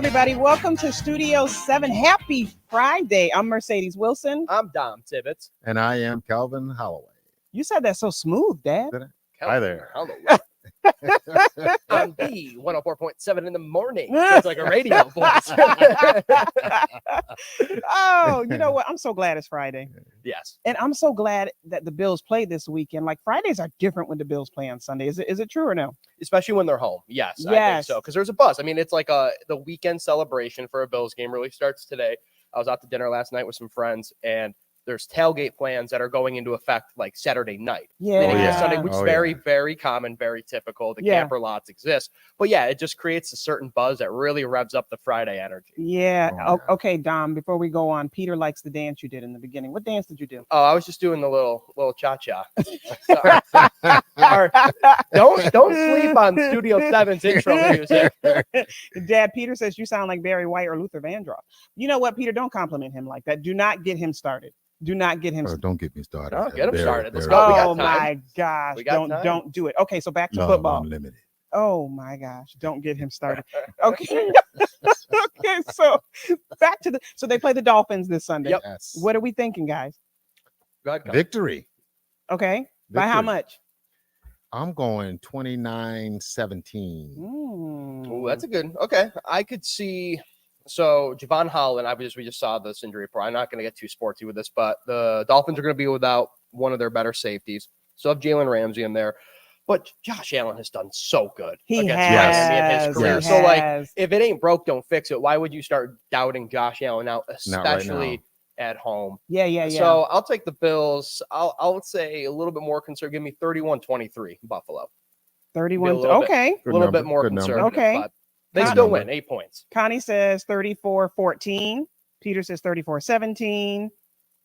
everybody. Welcome to Studio 7. Happy Friday. I'm Mercedes Wilson. I'm Dom Tibbetts. And I am Calvin Holloway. You said that so smooth, Dad. Hi there. Hello. On the 104.7 in the morning. It's like a radio voice. Oh, you know what? I'm so glad it's Friday. Yes. And I'm so glad that the Bills play this weekend. Like Fridays are different when the Bills play on Sunday. Is it true or no? Especially when they're home. Yes. I think so. Because there's a buzz. I mean, it's like the weekend celebration for a Bills game really starts today. I was out to dinner last night with some friends, and there's tailgate plans that are going into effect like Saturday night. Yeah. Sunday, which is very common, very typical. The camper lots exist. But yeah, it just creates a certain buzz that really revs up the Friday energy. Yeah. Okay, Dom, before we go on, Peter likes the dance you did in the beginning. What dance did you do? Oh, I was just doing the little cha-cha. Don't sleep on Studio 7's intro music. Dad, Peter says you sound like Barry White or Luther Vandross. You know what, Peter? Don't compliment him like that. Do not get him started. Do not get him started. Don't get me started. Oh, get him started. Let's go. We got Oh time. my gosh. Don't do it. Okay, so back to football. Unlimited. Oh my gosh, don't get him started. Okay. Okay, so back to so they play the Dolphins this Sunday. Yep. Yes. What are we thinking, guys? Go ahead, Victory. Okay. By how much? I'm going 29-17. Ooh, that's a good. Okay. I could see. So Javon Holland, we just saw this injury report. I'm not going to get too sporty with this, but the Dolphins are going to be without one of their better safeties. So have Jalen Ramsey in there. But Josh Allen has done so good He against has. Miami in his career. He So, like, has. if it ain't broke, don't fix it. Why would you start doubting Josh Allen now, especially at home? Yeah. So I'll take the Bills. I'll say a little bit more conservative. Give me 31-23 Buffalo. 31. a little Okay. A little bit more Good number. conservative. Okay. But they still win 8 points. Connie says 34-14. Peter says 34-17.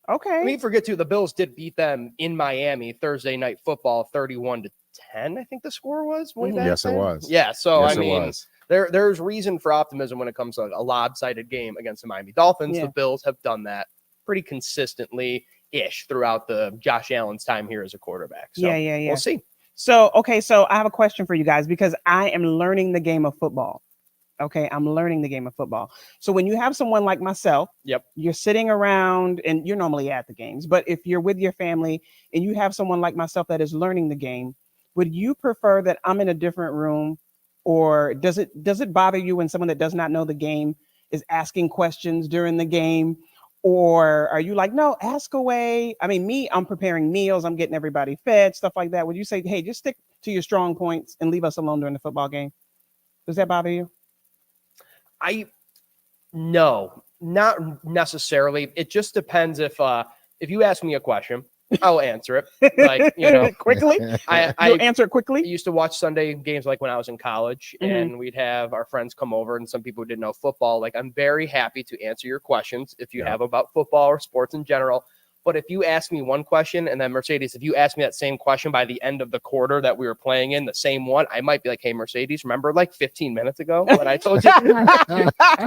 Okay. I mean, forget too, the Bills did beat them in Miami Thursday night football 31-10. I think the score was way back Yes, then. it was. Yeah. So Yes, I mean, there's reason for optimism when it comes to a lopsided game against the Miami Dolphins. Yeah. The Bills have done that pretty consistently ish throughout the Josh Allen's time here as a quarterback. So Yeah. we'll see. So, okay, so I have a question for you guys because I am learning the game of football. Okay, I'm learning the game of football. So when you have someone like myself, you're sitting around and you're normally at the games, but if you're with your family and you have someone like myself that is learning the game, would you prefer that I'm in a different room, or does it bother you when someone that does not know the game is asking questions during the game? Or are you like, no, ask away? I mean, I'm preparing meals, I'm getting everybody fed, stuff like that. Would you say, hey, just stick to your strong points and leave us alone during the football game? Does that bother you? No, not necessarily. It just depends if you ask me a question, I'll answer it. Like, you know, quickly. You'll answer it quickly. I used to watch Sunday games like when I was in college, and we'd have our friends come over, and some people who didn't know football. Like, I'm very happy to answer your questions if you have about football or sports in general. But if you ask me one question, and then Mercedes, if you ask me that same question by the end of the quarter that we were playing in, the same one, I might be like, hey, Mercedes, remember like 15 minutes ago when I told you?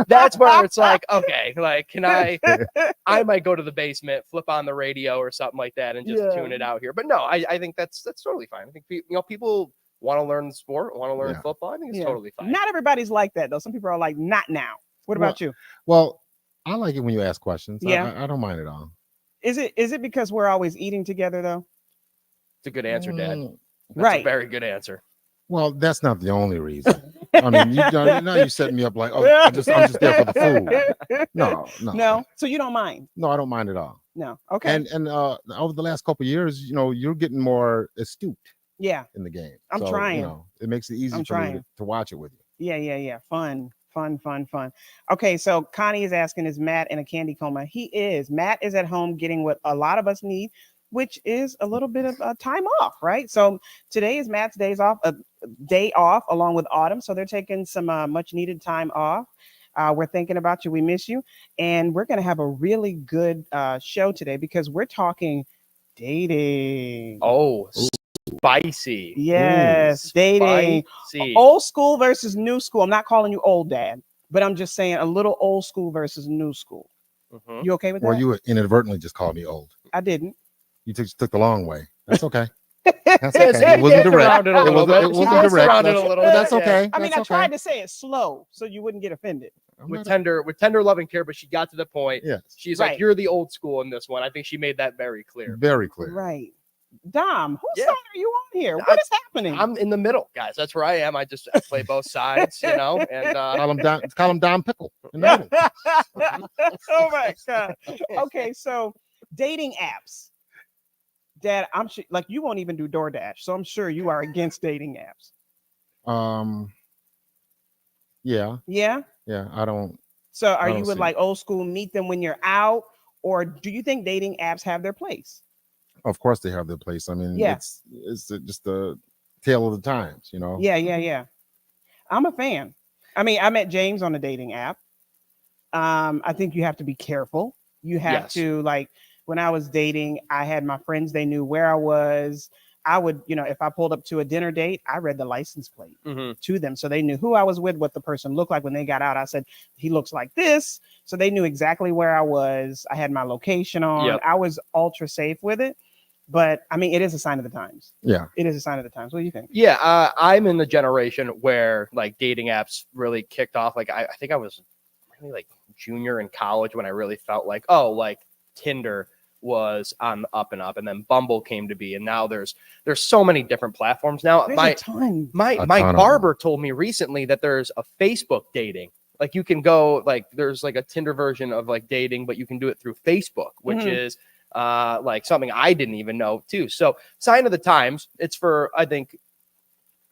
That's where it's like, okay, like, I might go to the basement, flip on the radio or something like that and just tune it out here. But no, I think that's totally fine. I think, people want to learn the sport, want to learn football. I think it's totally fine. Not everybody's like that, though. Some people are like, not now. What about you? Well, I like it when you ask questions. Yeah. I don't mind at all. Is it because we're always eating together, though? It's a good answer, Dad. That's right. A very good answer. Well, that's not the only reason. I mean, now you're setting me up like, oh, I'm just there for the food. No. So you don't mind? No, I don't mind at all. No. Okay. And over the last couple of years, you're getting more astute. Yeah. In the game. I'm trying. It makes it easy for me to watch it with you. Yeah. Fun. Okay, so Connie is asking, is Matt in a candy coma? He is. Matt is at home getting what a lot of us need, which is a little bit of time off, right? So today is Matt's day off along with Autumn. So they're taking some much needed time off. We're thinking about you. We miss you. And we're going to have a really good show today because we're talking dating. Oh, spicy. Yes, dating. Spicy. Old school versus new school. I'm not calling you old, Dad, but I'm just saying a little old school versus new school. You okay with that? Well, you inadvertently just called me old. I didn't. You took the long way. That's okay. That's okay. It wasn't direct. It wasn't direct. That's okay. I mean, I tried to say it slow so you wouldn't get offended. with tender love and care, but she got to the point. Yes. She's like, you're the old school in this one. I think she made that very clear. Very clear. Right. Dom, whose side are you on here? What is happening? I'm in the middle, guys. That's where I am. I play both sides, and call him Dom Pickle. In the middle. Oh my God. Okay, so dating apps. Dad, I'm sure like you won't even do DoorDash, so I'm sure you are against dating apps. Yeah. Yeah. Yeah. I don't. So are you with like old school meet them when you're out, or do you think dating apps have their place? Of course they have their place. I mean, it's just the tale of the times, you know? Yeah. I'm a fan. I mean, I met James on a dating app. I think you have to be careful. You have to, like, when I was dating, I had my friends, they knew where I was. I would, if I pulled up to a dinner date, I read the license plate to them. So they knew who I was with, what the person looked like when they got out. I said, he looks like this. So they knew exactly where I was. I had my location on. Yep. I was ultra safe with it. But I mean, it is a sign of the times. Yeah, it is a sign of the times. What do you think? Yeah, I'm in the generation where like dating apps really kicked off. Like I think I was really like junior in college when I really felt like, oh, like Tinder was on the up and up, and then Bumble came to be, and now there's so many different platforms now. There's my barber told me recently that there's a Facebook dating. Like you can go like there's like a Tinder version of like dating, but you can do it through Facebook, which is like something I didn't even know too. So sign of the times. It's for, I think,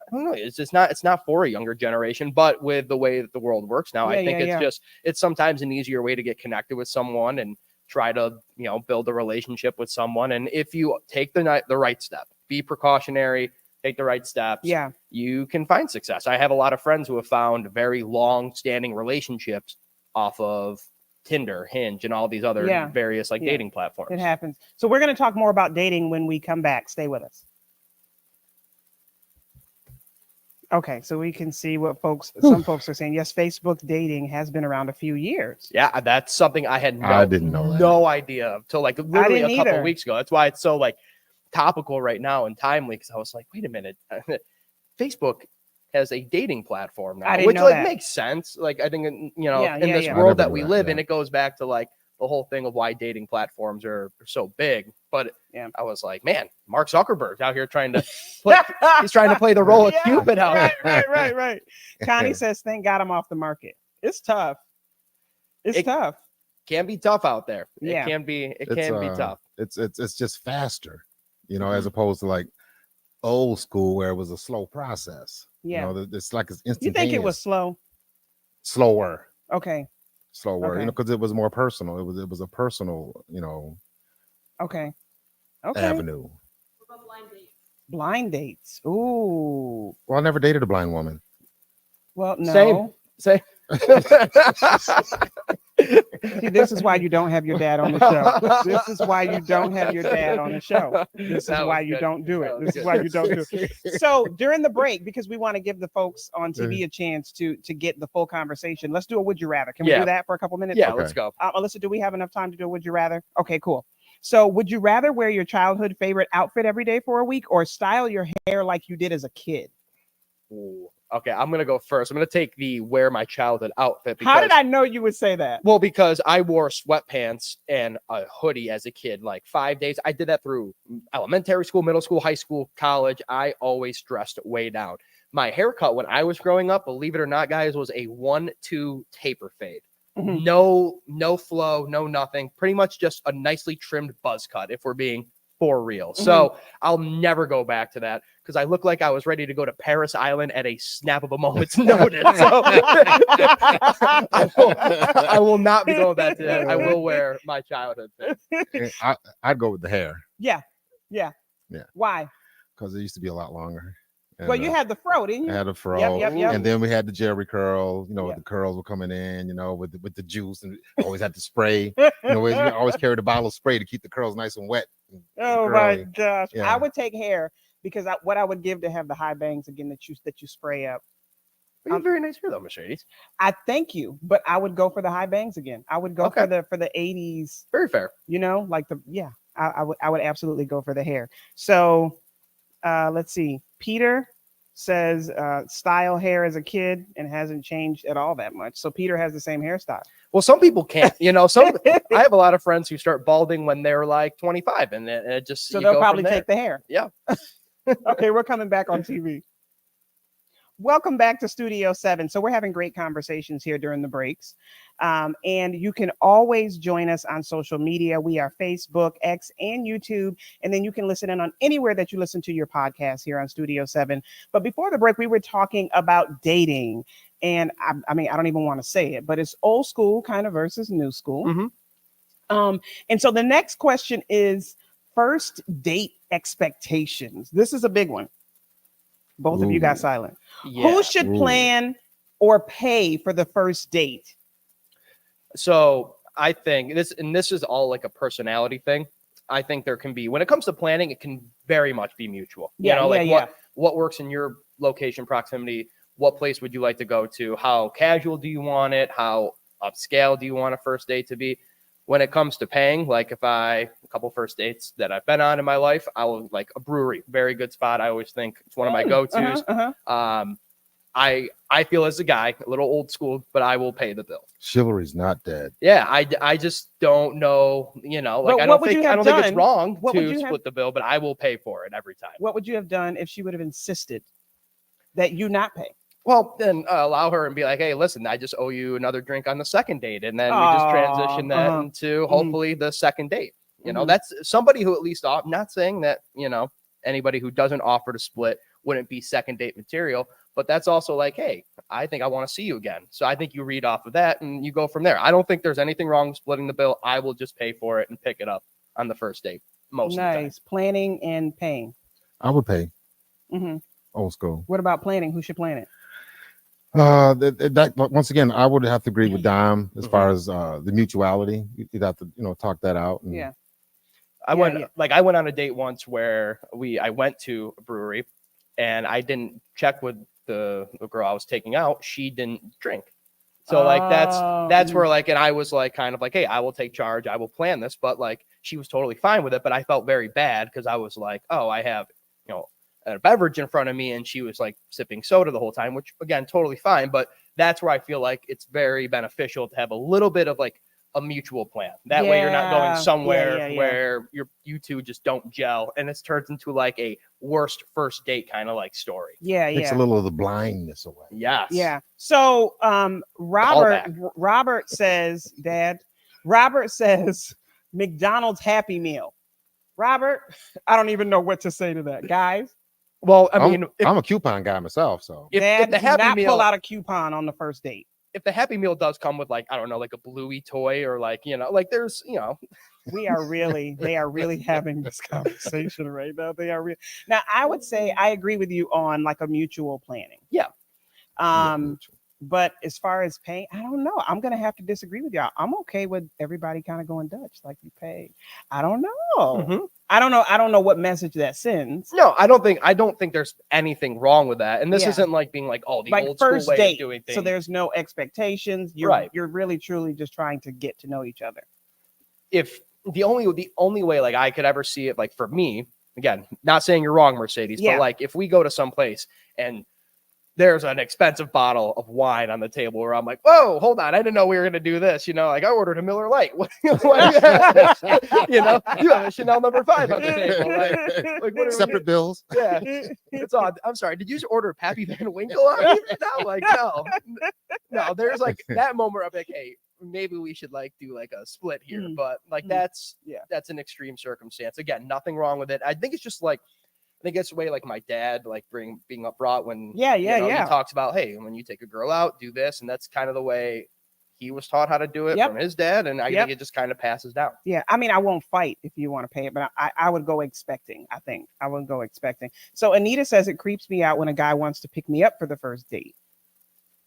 I don't know. It's not for a younger generation, but with the way that the world works now, I think it's sometimes an easier way to get connected with someone and try to, build a relationship with someone. And if you take the right step, be precautionary, take the right steps, you can find success. I have a lot of friends who have found very long standing relationships off of Tinder, Hinge, and all these other various dating platforms. It happens. So we're going to talk more about dating when we come back. Stay with us. Okay, so we can see what some folks are saying. Yes, Facebook dating has been around a few years. Yeah, that's something I had no idea until like literally a couple of weeks ago. That's why it's so like topical right now and timely, because I was like, wait a minute, Facebook has a dating platform now, which makes sense. Like I think in this world that we live in, it goes back to like the whole thing of why dating platforms are so big. But I was like, man, Mark Zuckerberg's out here trying to he's trying to play the role of Cupid out here. Right. Connie says, thank God I'm off the market. It's tough. It's tough. Can be tough out there. It can be tough. It's just faster, as opposed to like old school where it was a slow process. It's like it's instantaneous. You think it was slow? Slower. Okay. Slower, because it was more personal. It was a personal, Okay. avenue. What about blind dates? Blind dates. Ooh. Well, I never dated a blind woman. Well, no. Same. See, this is why you don't have your dad on the show. This is why you don't have your dad on the show. This is why you don't do it. This is why you don't do it. So during the break, because we want to give the folks on TV a chance to get the full conversation, let's do a Would You Rather. Can we do that for a couple minutes? Yeah, let's go. Alyssa, do we have enough time to do a Would You Rather? Okay, cool. So would you rather wear your childhood favorite outfit every day for a week or style your hair like you did as a kid? Ooh. Okay, I'm going to go first. I'm going to take the wear my childhood outfit. How did I know you would say that? Well, because I wore sweatpants and a hoodie as a kid, like 5 days. I did that through elementary school, middle school, high school, college. I always dressed way down. My haircut when I was growing up, believe it or not, guys, was a 1-2 taper fade. Mm-hmm. No flow, no nothing. Pretty much just a nicely trimmed buzz cut, if we're being for real. Mm-hmm. So I'll never go back to that because I look like I was ready to go to Paris Island at a snap of a moment's notice. So I will not be going back to that. I will wear my childhood thing. I'd go with the hair. Yeah. Why? Because it used to be a lot longer. And, well, you had the fro, didn't you? I had a fro. Yep. And then we had the Jerry curl, the curls were coming in, with the juice, and always had to spray. We always carried a bottle of spray to keep the curls nice and wet. Oh my gosh. Yeah. I would take hair because what I would give to have the high bangs again that you spray up. You have very nice hair though, Mercedes. I thank you, but I would go for the high bangs again. I would go for the 80s. Very fair. I would absolutely go for the hair. So let's see. Peter says style hair as a kid and hasn't changed at all that much. So Peter has the same hairstyle. Well, some people can't, I have a lot of friends who start balding when they're like 25 and it just, so they'll probably take the hair. Yeah. Okay, we're coming back on TV. Welcome back to Studio 7. So we're having great conversations here during the breaks. And you can always join us on social media. We are Facebook, X, and YouTube. And then you can listen in on anywhere that you listen to your podcast here on Studio 7. But before the break, we were talking about dating. And I mean, I don't even want to say it, but it's old school kind of versus new school. Mm-hmm. And so the next question is first date expectations. This is a big one. Both of you got silent. Yeah. Who should plan or pay for the first date? So I think this is all like a personality thing. I think there can be, when it comes to planning, it can very much be mutual. What works in your location proximity? What place would you like to go to? How casual do you want it? How upscale do you want a first date to be? When it comes to paying, like a couple first dates that I've been on in my life, I will like a brewery, very good spot. I always think it's one of my go-tos. I feel as a guy, a little old school, but I will pay the bill. Chivalry's not dead. Yeah, I just don't know, like I don't think it's wrong to split the bill, but I will pay for it every time. What would you have done if she would have insisted that you not pay? Well, then allow her and be like, hey, listen, I just owe you another drink on the second date. And then we just transition that into hopefully the second date. That's somebody who at least, I'm not saying that, anybody who doesn't offer to split wouldn't be second date material, but that's also like, hey, I think I want to see you again. So I think you read off of that and you go from there. I don't think there's anything wrong with splitting the bill. I will just pay for it and pick it up on the first date. Most of the time. Planning and paying. I would pay. Old school. What about planning? Who should plan it? That once again, I would have to agree with Dom as far as the mutuality. You'd have to, talk that out. And... I went on a date once where I went to a brewery and I didn't check with the girl I was taking out. She didn't drink. So like, that's where like, and I was like, kind of like, hey, I will take charge. I will plan this. But like, she was totally fine with it. But I felt very bad because I was like, oh, I have, a beverage in front of me and she was like sipping soda the whole time, which again, totally fine. But that's where I feel like it's very beneficial to have a little bit of like a mutual plan. That way you're not going somewhere where you two just don't gel and it turns into like a worst first date kind of like story. Takes a little of the blindness away. Yes. Yeah. So Robert says McDonald's Happy Meal. Robert, I don't even know what to say to that, guys. Well, I mean, I'm a coupon guy myself, so if the Happy Meal, pull out a coupon on the first date. If the Happy Meal does come with like, I don't know, like a Bluey toy or like, like there's, they are really having this conversation right now. They are real. Now, I would say I agree with you on like a mutual planning. Yeah. But as far as paying, I don't know. I'm gonna have to disagree with y'all. I'm okay with everybody kind of going Dutch, like you pay. I don't know. I don't know what message that sends. No, I don't think there's anything wrong with that. And this isn't like being like, oh, the like old first school way date, of doing things. So there's no expectations. You're really truly just trying to get to know each other. If the only way like I could ever see it, like for me, again, not saying you're wrong, Mercedes, but like if we go to some place and there's an expensive bottle of wine on the table where I'm like, whoa, hold on. I didn't know we were going to do this. Like I ordered a Miller Lite. You have a Chanel No. 5 on the table. Like separate bills. Yeah. It's odd. I'm sorry. Did you just order Pappy Van Winkle on me? No, like, no, there's like that moment of like, hey, maybe we should like do like a split here. But like, that's an extreme circumstance. Again, nothing wrong with it. I think it's just like, I think it's the way like my dad like being upbrought when he talks about, hey, when you take a girl out, do this, and that's kind of the way he was taught how to do it from his dad, and I think it just kind of passes down. Yeah, I mean, I won't fight if you want to pay it, but I would go expecting. I think I would go expecting. So Anita says it creeps me out when a guy wants to pick me up for the first date.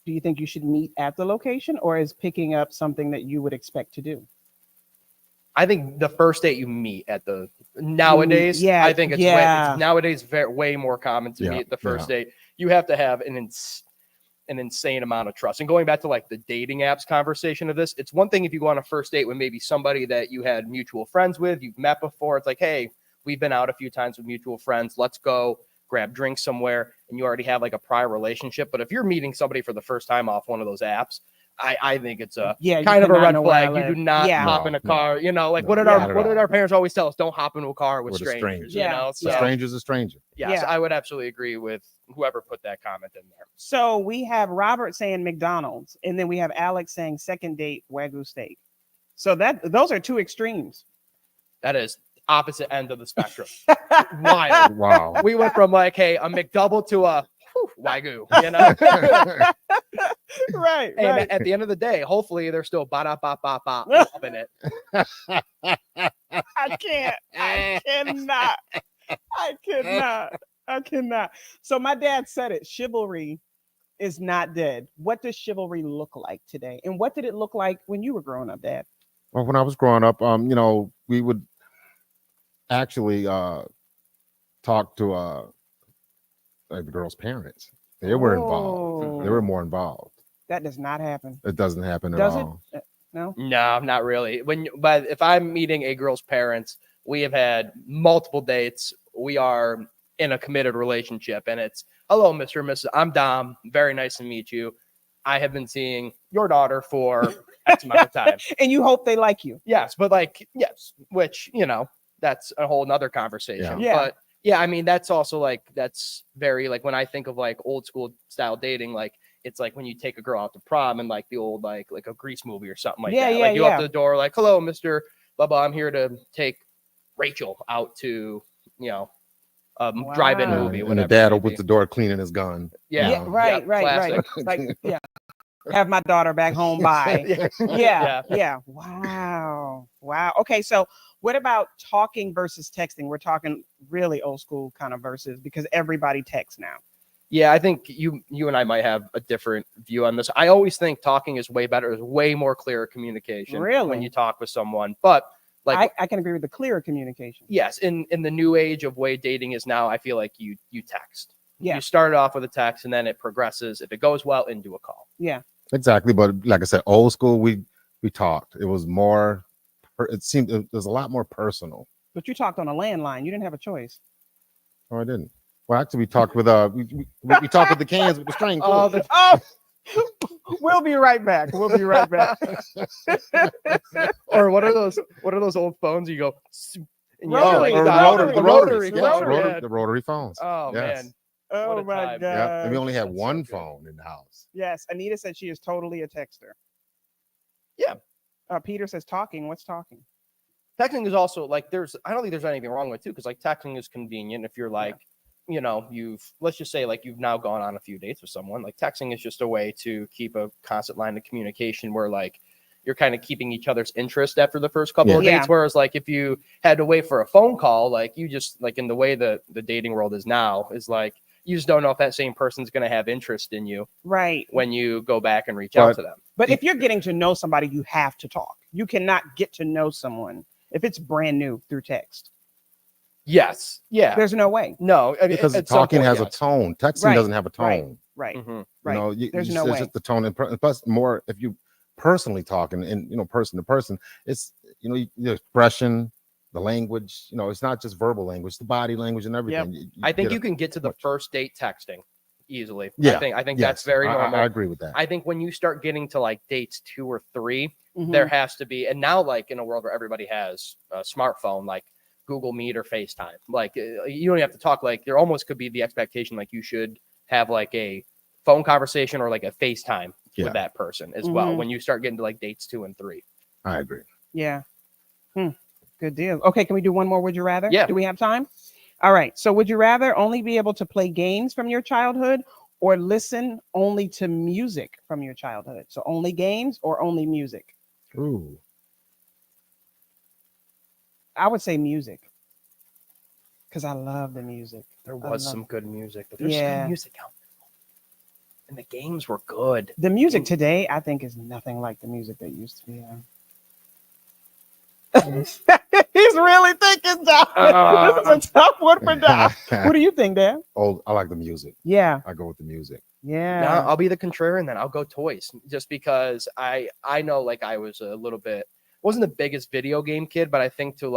Do you think you should meet at the location, or is picking up something that you would expect to do? I think the first date you meet at the nowadays, I think it's nowadays way more common to meet the first date. You have to have an insane amount of trust. And going back to like the dating apps conversation of this, it's one thing if you go on a first date with maybe somebody that you had mutual friends with, you've met before. It's like, hey, we've been out a few times with mutual friends. Let's go grab drinks somewhere and you already have like a prior relationship. But if you're meeting somebody for the first time off one of those apps, I think it's a kind of a red flag. You do not hop in a car. You know, like what did our parents always tell us? Don't hop into a car with strangers. You know, so a stranger's a stranger. Yes, I would absolutely agree with whoever put that comment in there. So we have Robert saying McDonald's, and then we have Alex saying second date Wagyu steak. So those are two extremes. That is opposite end of the spectrum. Wild. Wow. We went from like, hey, a McDouble to a Wagyu, you know? Right. And right. at the end of the day, hopefully they're still loving it. I can't. I cannot. I cannot. So my dad said it. Chivalry is not dead. What does chivalry look like today? And what did it look like when you were growing up, Dad? Well, when I was growing up, you know, we would actually talk to like the girl's parents. They were involved. They were more involved. That does not happen. It doesn't happen at all. No, not really. But if I'm meeting a girl's parents, we have had multiple dates. We are in a committed relationship, and it's hello, Mr. and Mrs. I'm Dom. Very nice to meet you. I have been seeing your daughter for X amount of time. And you hope they like you. Yes, but yes, which, you know, that's a whole nother conversation. Yeah. But yeah, I mean, that's also that's very when I think of old school style dating, it's like when you take a girl out to prom and the old like a Grease movie or something like that. You up to the door hello, Mr. Bubba, I'm here to take Rachel out to, you know, drive-in movie. And the dad opens the door cleaning his gun. Yeah, right. Like, have my daughter back home by. Yeah. Wow. Okay, so what about talking versus texting? We're talking really old school kind of versus, because everybody texts now. Yeah, I think you and I might have a different view on this. I always think talking is way better. There's way more clear communication when you talk with someone. But I can agree with the clearer communication. Yes, in the new age of way dating is now, I feel like you text. Yeah. You start off with a text and then it progresses, if it goes well, into a call. Yeah. Exactly. But like I said, old school, we talked. It was more, it seemed it was a lot more personal. But you talked on a landline. You didn't have a choice. Oh, I didn't. Well, actually, we talked with we talked with the cans with the string. We'll be right back. Or what are those old phones you go and the rotary phones. Oh man. Oh my god. Yeah. And we only had one phone in the house. Yes. Anita said she is totally a texter. Yeah. Peter says talking. What's talking? Texting is also I don't think there's anything wrong with it too, because texting is convenient if you're you know, let's just say you've now gone on a few dates with someone. Texting is just a way to keep a constant line of communication where you're kind of keeping each other's interest after the first couple of dates. Whereas if you had to wait for a phone call, you just in the way the dating world is now is you just don't know if that same person's going to have interest in you right when you go back and reach out to them. But if you're getting to know somebody, you have to talk. You cannot get to know someone if it's brand new through text. Yes. Yeah. There's no way. No, because talking has a tone. Texting doesn't have a tone. Right. You know, there's no way. It's just the tone, and plus more if you personally talking and person to person, it's the expression, the language. It's not just verbal language, the body language and everything. Yep. I think you can get to the first date texting easily. Yeah. I think that's very normal. I agree with that. I think when you start getting to dates 2 or 3, there has to be, and now in a world where everybody has a smartphone, Google Meet or FaceTime. You don't have to talk. There almost could be the expectation you should have a phone conversation or a FaceTime with that person as well when you start getting to dates 2 and 3. I agree. Yeah. Good deal. Okay, can we do one more would you rather? Yeah. Do we have time? All right. So would you rather only be able to play games from your childhood or listen only to music from your childhood? So only games or only music? Ooh. I would say music, because I love the music. There was some good music, but there's good music out there. And the games were good. The music today, I think, is nothing like the music that used to be on. He's really thinking, Don. This is a tough one for Don. What do you think, Dan? Oh, I like the music. Yeah. I go with the music. Yeah. Now, I'll be the contrarian then. I'll go toys, just because I know I was a little bit, wasn't the biggest video game kid, but I think to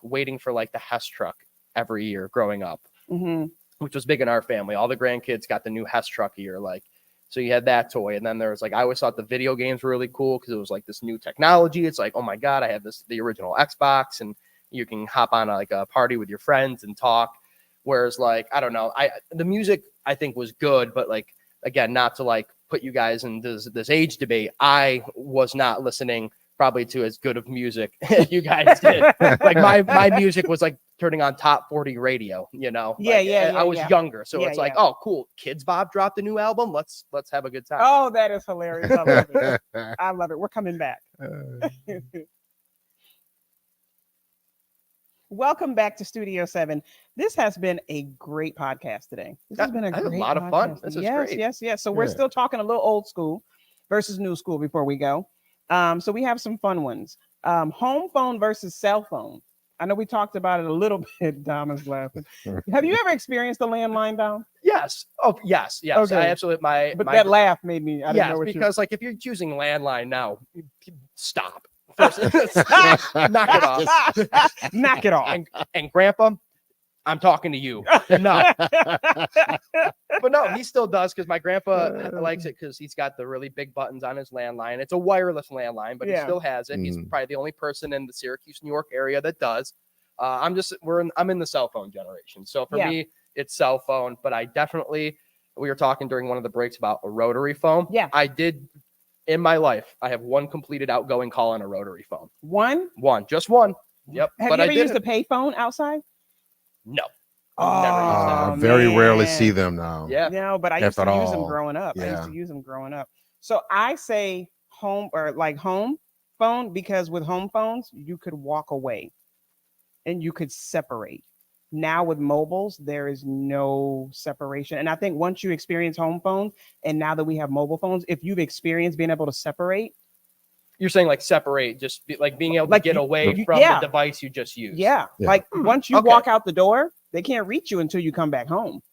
waiting for the Hess truck every year growing up which was big in our family. All the grandkids got the new Hess truck here, like. So you had that toy, and then there was like I always thought the video games were really cool because it was like this new technology. It's like, oh my god, I have the original Xbox, and you can hop on like a party with your friends and talk. Whereas like I don't know, the music I think was good, but like again, not to like put you guys in this age debate. I was not listening probably to as good of music as you guys did. Like my music was like turning on top 40 radio, you know. Yeah, I was younger, so it's like, yeah. oh, cool. Kids Bob dropped a new album. Let's have a good time. Oh, that is hilarious. I love it. I love it. We're coming back. Welcome back to Studio 7. This has been a great podcast today. This has been a lot of fun. This is great. Yes. So we're still talking a little old school versus new school before we go. So we have some fun ones. Home phone versus cell phone. I know we talked about it a little bit. Dom is laughing. Have you ever experienced a landline, Dom? Yes. Oh, yes. Okay. I absolutely. That laugh made me. I didn't know what because like if you're choosing landline now, stop. First, knock it off. Knock it off. And Grandpa, I'm talking to you. No. But no, he still does because my grandpa likes it because he's got the really big buttons on his landline. It's a wireless landline, but he still has it. He's probably the only person in the Syracuse, New York area that does. I'm in the cell phone generation. So for me, it's cell phone, but I definitely, we were talking during one of the breaks about a rotary phone. Yeah. I did in my life. I have one completed outgoing call on a rotary phone. One, just one. Yep. Have you ever used a pay phone outside? No. I very rarely see them now. Yeah. No, but I used to use them growing up. So I say home or like home phone because with home phones, you could walk away and you could separate. Now with mobiles, there is no separation. And I think once you experience home phones and now that we have mobile phones, if you've experienced being able to separate. You're saying like separate, just like being able to get away from the device you just used. Yeah. Like once you walk out the door, they can't reach you until you come back home.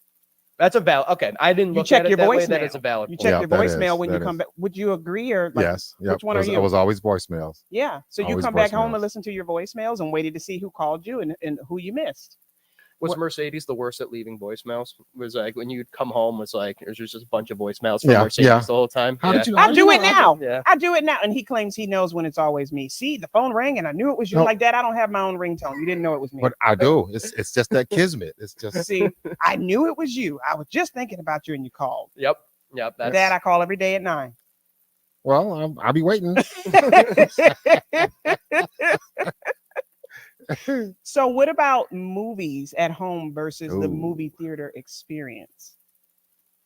That's a valid. Okay, I didn't look at it that way. That is a valid. You check your voicemail when you come back. Would you agree or like, yes? Which one are you? It was always voicemails. Yeah. So you come back home and listen to your voicemails and waited to see who called you and who you missed. Was Mercedes the worst at leaving voicemails? Was like when you'd come home, was like there's just a bunch of voicemails from Mercedes the whole time. How did you? I do it now. Yeah. I do it now, and he claims he knows when it's always me. See, the phone rang, and I knew it was you. Like that, I don't have my own ringtone. You didn't know it was me. But I do. It's just that kismet. It's just. See, I knew it was you. I was just thinking about you, and you called. Yep. Dad, I call every day at 9. Well, I'll be waiting. So what about movies at home versus the movie theater experience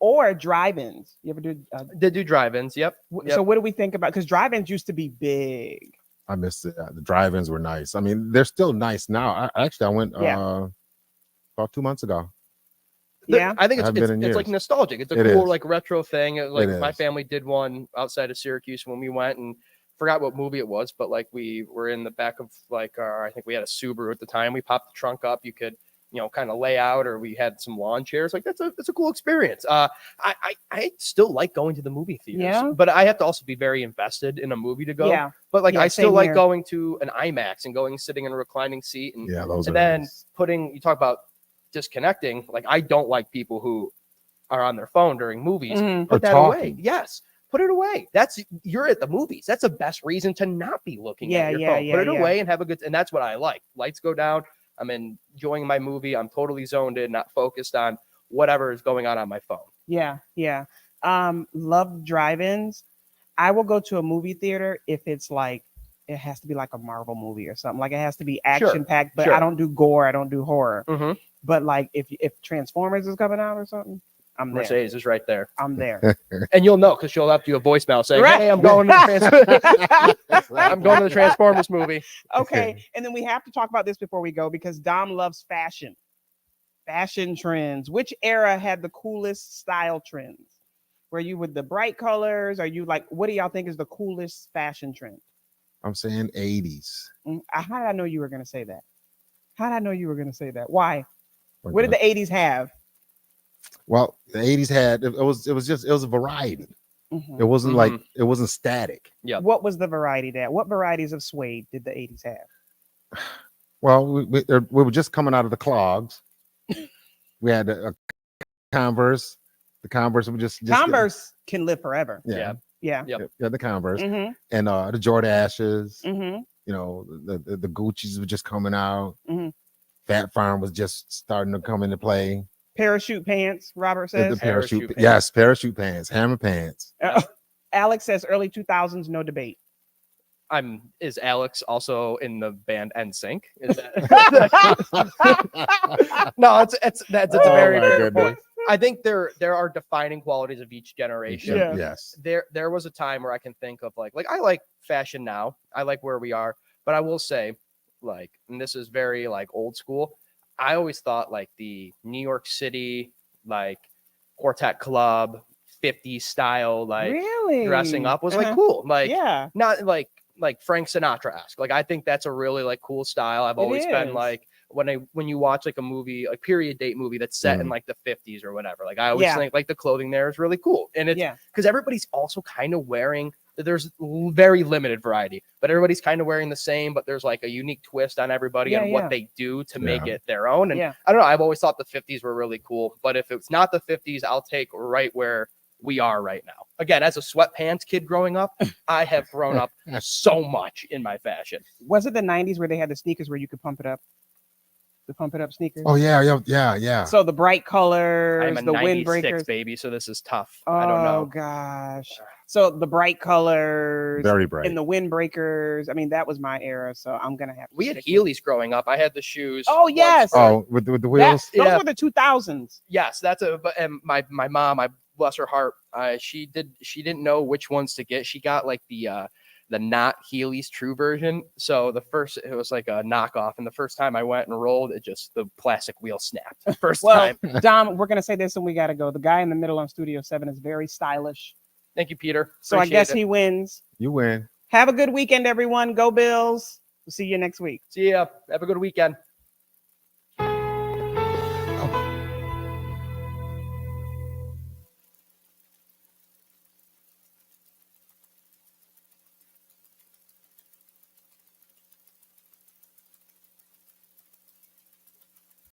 or drive-ins? You ever do? They do drive-ins. Yep. So what do we think about? Because drive-ins used to be big. I missed it. The drive-ins were nice. I mean, they're still nice now. I went about 2 months ago. Yeah, I think it's like nostalgic. It's a cool like retro thing. Like my family did one outside of Syracuse when we went and. Forgot what movie it was, but like we were in the back of like I think we had a Subaru at the time. We popped the trunk up. You could, kind of lay out, or we had some lawn chairs. Like that's a cool experience. I still like going to the movie theaters, but I have to also be very invested in a movie to go. Yeah. But like I still like going to an IMAX and going sitting in a reclining seat and then you talk about disconnecting. Like I don't like people who are on their phone during movies. Put that away. Yes. Put it away. You're at the movies. That's the best reason to not be looking at your phone. Put it away and have a good. And that's what I like. Lights go down. I'm enjoying my movie. I'm totally zoned in, not focused on whatever is going on my phone. Yeah. Love drive-ins. I will go to a movie theater if it's like it has to be like a Marvel movie or something. Like it has to be action-packed. But I don't do gore. I don't do horror. But like if Transformers is coming out or something. I'm there. Mercedes is right there. I'm there. And you'll know because she'll left you a voicemail saying, hey, I'm going to the Transformers movie. Okay. And then we have to talk about this before we go because Dom loves fashion trends. Which era had the coolest style trends? Were you with the bright colors? Are you like, what do y'all think is the coolest fashion trend? I'm saying 80s. How did I know you were going to say that? Why? What did the 80s have? Well, the 80s had it was a variety. It wasn't like it wasn't static. Yeah. What was the variety there? What varieties of suede did the 80s have? Well, we were just coming out of the clogs. We had a Converse. The Converse were just Converse can live forever. Yeah. Yeah. Yep. Yeah, the Converse. Mm-hmm. And the Jordashes. Mm-hmm. You know, the Gucci's were just coming out. Mm-hmm. Fat Farm was just starting to come into play. Parachute pants, Robert The says. parachute pants. yes, parachute pants, hammer pants. Alex says early 2000s, no debate. Is Alex also in the band NSYNC? Is that no, that's a very my fair goodness. point. I think there are defining qualities of each generation. Yeah. Yes. There was a time where I can think of like I like fashion now. I like where we are, but I will say, like, and this is very like old school. I always thought like the New York City like Quartet Club 50s style like Really? dressing up was like cool. Like yeah. not like Frank Sinatra-esque. Like I think that's a really like cool style. I've always been is. like when you watch like a movie, like period date movie that's set in like the 50s or whatever. Like I always think like the clothing there is really cool. And it's because everybody's also kind of wearing there's very limited variety, but everybody's kind of wearing the same, but there's like a unique twist on everybody and what they do to make it their own. And I don't know, I've always thought the 50s were really cool, but if it's not the 50s, I'll take right where we are right now. Again, as a sweatpants kid growing up, I have grown up so much in my fashion. Was it the 90s where they had the sneakers where you could pump it up? The pump it up sneakers? Oh yeah. So the bright colors, I'm a the 96 windbreakers. baby, so this is tough. Oh, I don't know. Gosh. So the bright colors, Very bright. and the windbreakers. I mean, that was my era, so I'm gonna have to. We had stick with- Heelys growing up. I had the shoes. Oh yes. Oh, with the wheels. Those were the 2000s. Yes, and my mom, I bless her heart, she didn't know which ones to get. She got like the not Heelys true version. So it was like a knockoff, and the first time I went and rolled, the plastic wheel snapped. First time. Dom, we're gonna say this and we gotta go. The guy in the middle on Studio 7 is very stylish. Thank you, Peter. So I guess he wins. You win. Have a good weekend, everyone. Go Bills. We'll see you next week. See ya. Have a good weekend.